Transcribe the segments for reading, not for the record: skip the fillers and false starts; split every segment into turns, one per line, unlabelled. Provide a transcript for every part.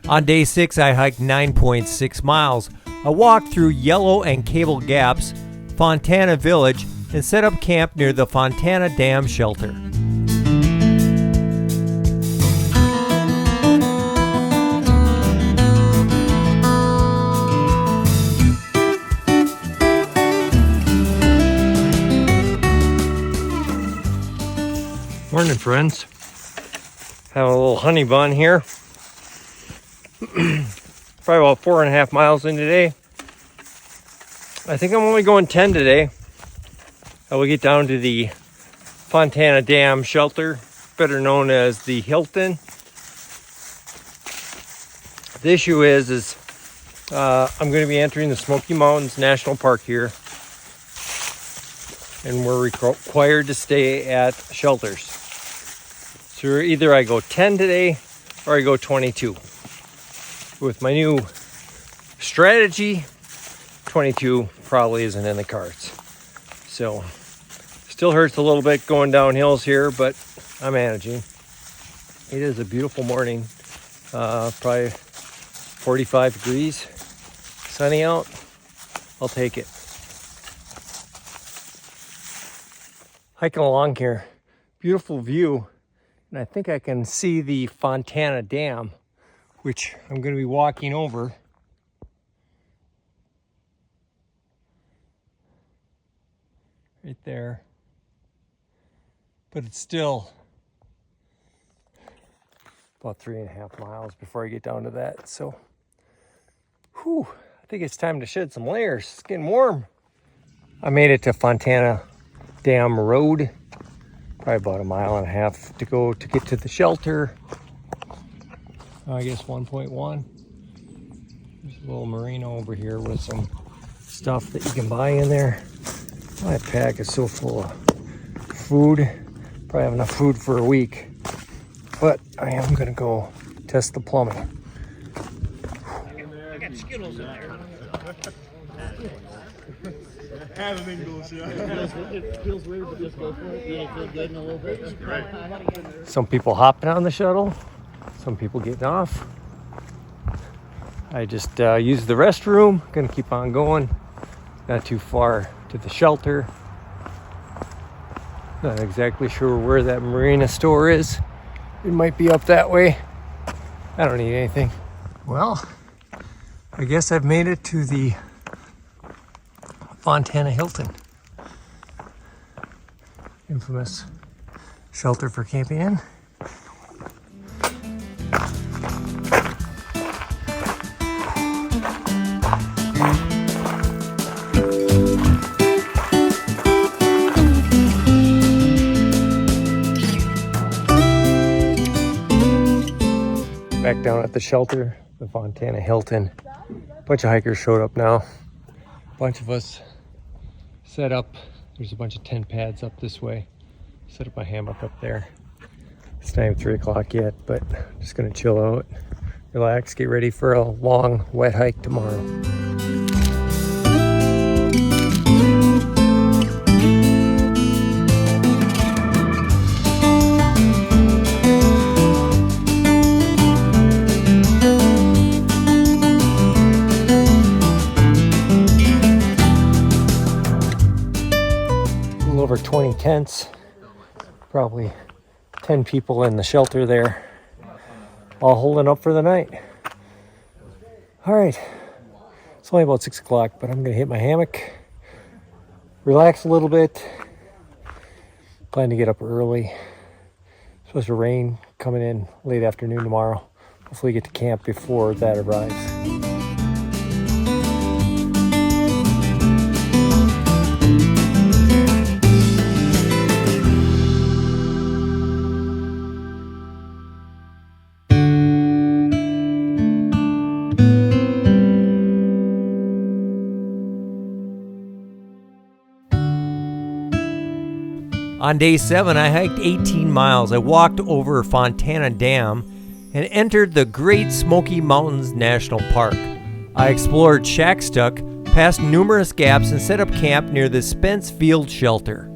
On day 6, I hiked 9.6 miles. I walked through Yellow and Cable Gaps, Fontana Village, and set up camp near the Fontana Dam Shelter. Morning, friends. Have a little honey bun here. Probably about 4.5 miles in today. I think I'm only going 10 today. I will get down to the Fontana Dam Shelter, better known as the Hilton. The issue is I'm going to be entering the Smoky Mountains National Park here, and we're required to stay at shelters. So either I go 10 today or I go 22. With my new strategy, 22 probably isn't in the cards. So, still hurts a little bit going down hills here, but I'm managing. It is a beautiful morning, probably 45 degrees, sunny out. I'll take it. Hiking along here, beautiful view, and I think I can see the Fontana Dam, which I'm going to be walking over. Right there. But it's still about 3.5 miles before I get down to that. So, I think it's time to shed some layers. It's getting warm. I made it to Fontana Dam Road. Probably about 1.5 miles to go to get to the shelter. I guess 1.1. There's a little merino over here with some stuff that you can buy in there. My pack is so full of food. Probably have enough food for a week. But I am gonna go test the plumbing.
I got Skittles in there. It feels weird, but just go for it. You feel good in a little bit. Right.
Some people hopping on the shuttle. Some people getting off. I just used the restroom. Gonna keep on going. Not too far to the shelter. Not exactly sure where that marina store is. It might be up that way. I don't need anything. Well, I guess I've made it to the Fontana Hilton. Infamous shelter for camping in. Back down at the shelter, the Fontana Hilton. A bunch of hikers showed up now. A bunch of us set up. There's a bunch of tent pads up this way. Set up my hammock up there. It's not even 3 o'clock yet, but I'm just gonna chill out, relax, get ready for a long, wet hike tomorrow. Over 20 tents, probably 10 people in the shelter there, all holding up for the night. All right, it's only about 6 o'clock, but I'm gonna hit my hammock, relax a little bit, plan to get up early. Supposed to rain coming in late afternoon tomorrow. Hopefully get to camp before that arrives. On day 7, I hiked 18 miles. I walked over Fontana Dam and entered the Great Smoky Mountains National Park. I explored Shackstuck, passed numerous gaps, and set up camp near the Spence Field Shelter.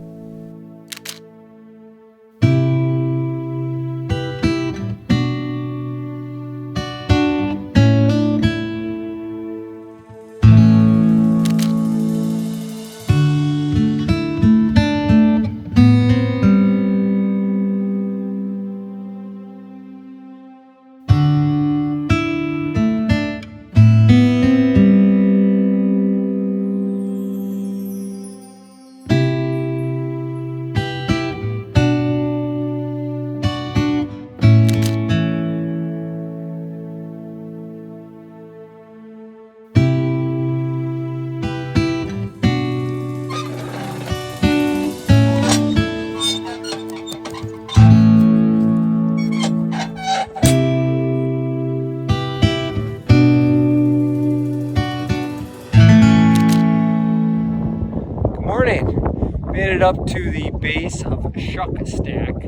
Made it up to the base of Shackstuck,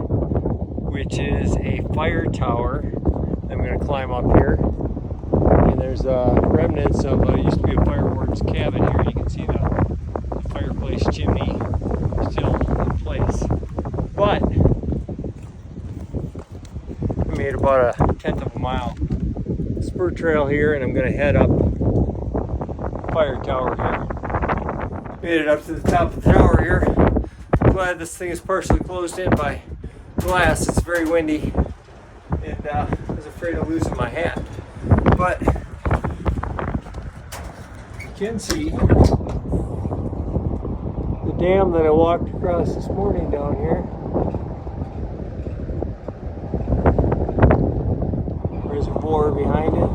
which is a fire tower. I'm going to climb up here, and there's remnants of used to be a fireworks cabin here. You can see the fireplace chimney still in place. But I made about a 1/10 of a mile spur trail here, and I'm going to head up fire tower here. Made it up to the top of the tower here. I'm glad this thing is partially closed in by glass. It's very windy, and I was afraid of losing my hat. But you can see the dam that I walked across this morning down here. Reservoir behind it.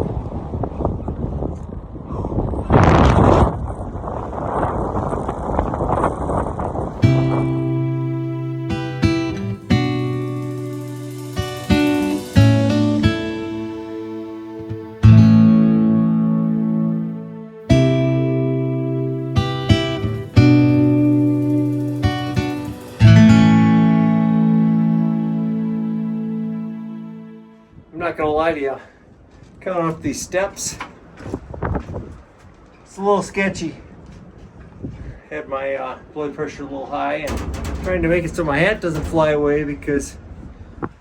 I'm not gonna lie to you, coming up these steps, it's a little sketchy. Had my blood pressure a little high, and trying to make it so my hat doesn't fly away because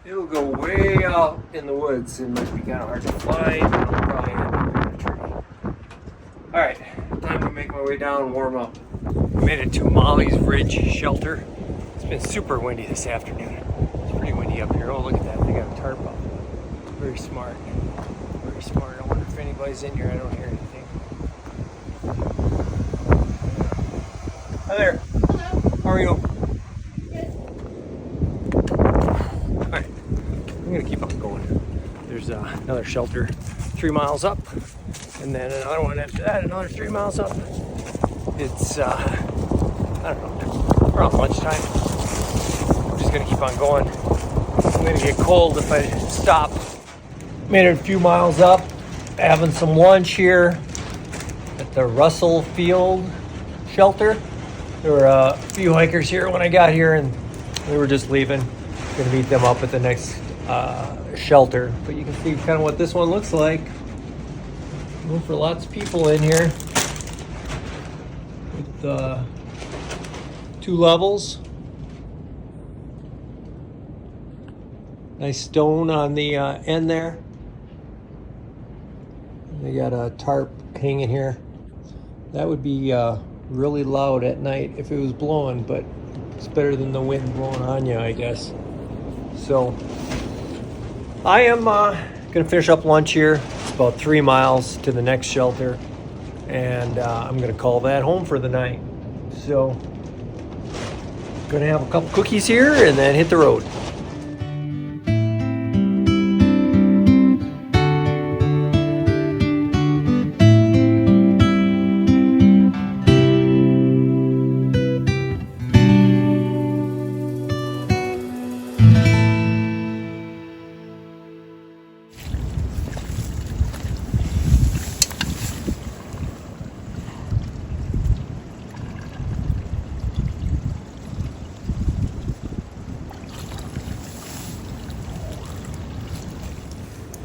it'll go way out in the woods and might be kind of hard to fly. And I'll probably end up in a tree. All right, time to make my way down and warm up. I made it to Molly's Ridge Shelter. It's been super windy this afternoon. It's pretty windy up here. Oh, look at that, they got a tarp up. Very smart. Very smart. I wonder if anybody's in here. I don't hear anything. Hi there.
Hello.
How are you?
Good.
Alright. I'm going to keep on going. There's another shelter 3 miles up. And then another one after that, another 3 miles up. It's, I don't know, around lunchtime. I'm just going to keep on going. I'm going to get cold if I stop. Made it a few miles up, having some lunch here at the Russell Field Shelter. There were a few hikers here when I got here, and we were just leaving. Gonna meet them up at the next shelter. But you can see kind of what this one looks like. Room for lots of people in here. With 2 levels. Nice stone on the end there. They got a tarp hanging here. That would be really loud at night if it was blowing, but it's better than the wind blowing on you, I guess. So I am gonna finish up lunch here. It's about 3 miles to the next shelter, and I'm gonna call that home for the night. So gonna have a couple cookies here and then hit the road.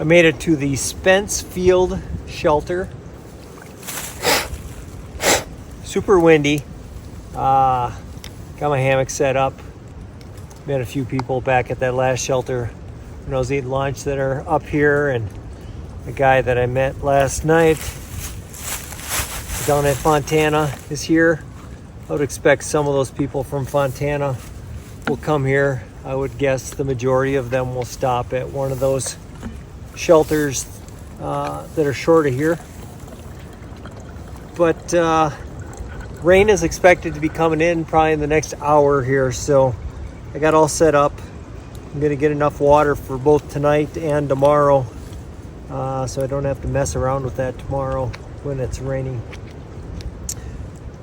I made it to the Spence Field Shelter. Super windy. Got my hammock set up. Met a few people back at that last shelter when I was eating lunch that are up here, and the guy that I met last night down at Fontana is here. I would expect some of those people from Fontana will come here. I would guess the majority of them will stop at one of those shelters that are short of here. But rain is expected to be coming in probably in the next hour here, so I got all set up. I'm gonna get enough water for both tonight and tomorrow, so I don't have to mess around with that tomorrow when it's raining.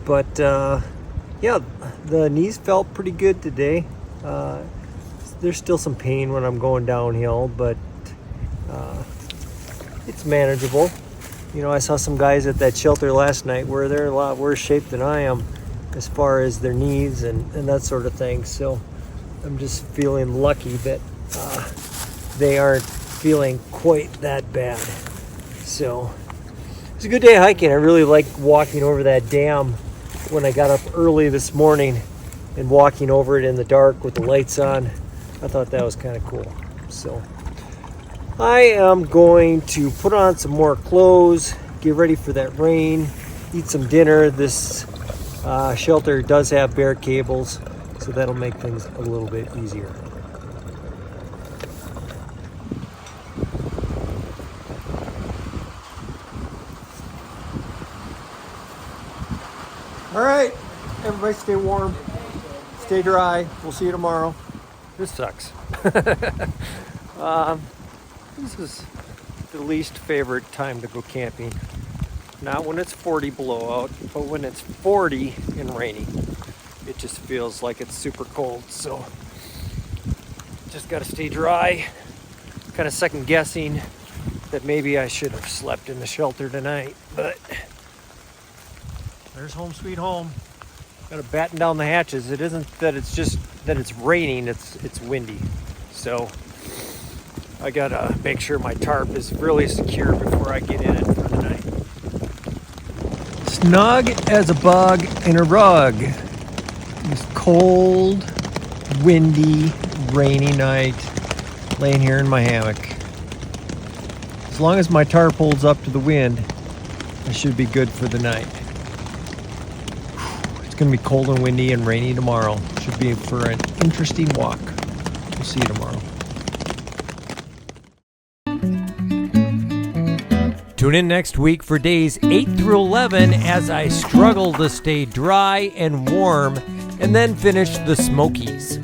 But yeah, the knees felt pretty good today. There's still some pain when I'm going downhill, but it's manageable. You know, I saw some guys at that shelter last night where they're a lot worse shape than I am as far as their knees and that sort of thing. So I'm just feeling lucky that they aren't feeling quite that bad. So it's a good day hiking. I really like walking over that dam when I got up early this morning and walking over it in the dark with the lights on. I thought that was kind of cool. So I am going to put on some more clothes, get ready for that rain, eat some dinner. This shelter does have bare cables, so that'll make things a little bit easier. All right, everybody stay warm, stay dry. We'll see you tomorrow. This sucks. This is the least favorite time to go camping. Not when it's 40 below out, but when it's 40 and rainy. It just feels like it's super cold, so just gotta stay dry. Kind of second guessing that maybe I should have slept in the shelter tonight, but there's home sweet home. Gotta batten down the hatches. It isn't that it's just that it's raining, it's windy. So I gotta make sure my tarp is really secure before I get in it for the night. Snug as a bug in a rug. This cold, windy, rainy night, laying here in my hammock. As long as my tarp holds up to the wind, I should be good for the night. It's gonna be cold and windy and rainy tomorrow. Should be for an interesting walk. We'll see you tomorrow. Tune in next week for days 8 through 11 as I struggle to stay dry and warm and then finish the Smokies.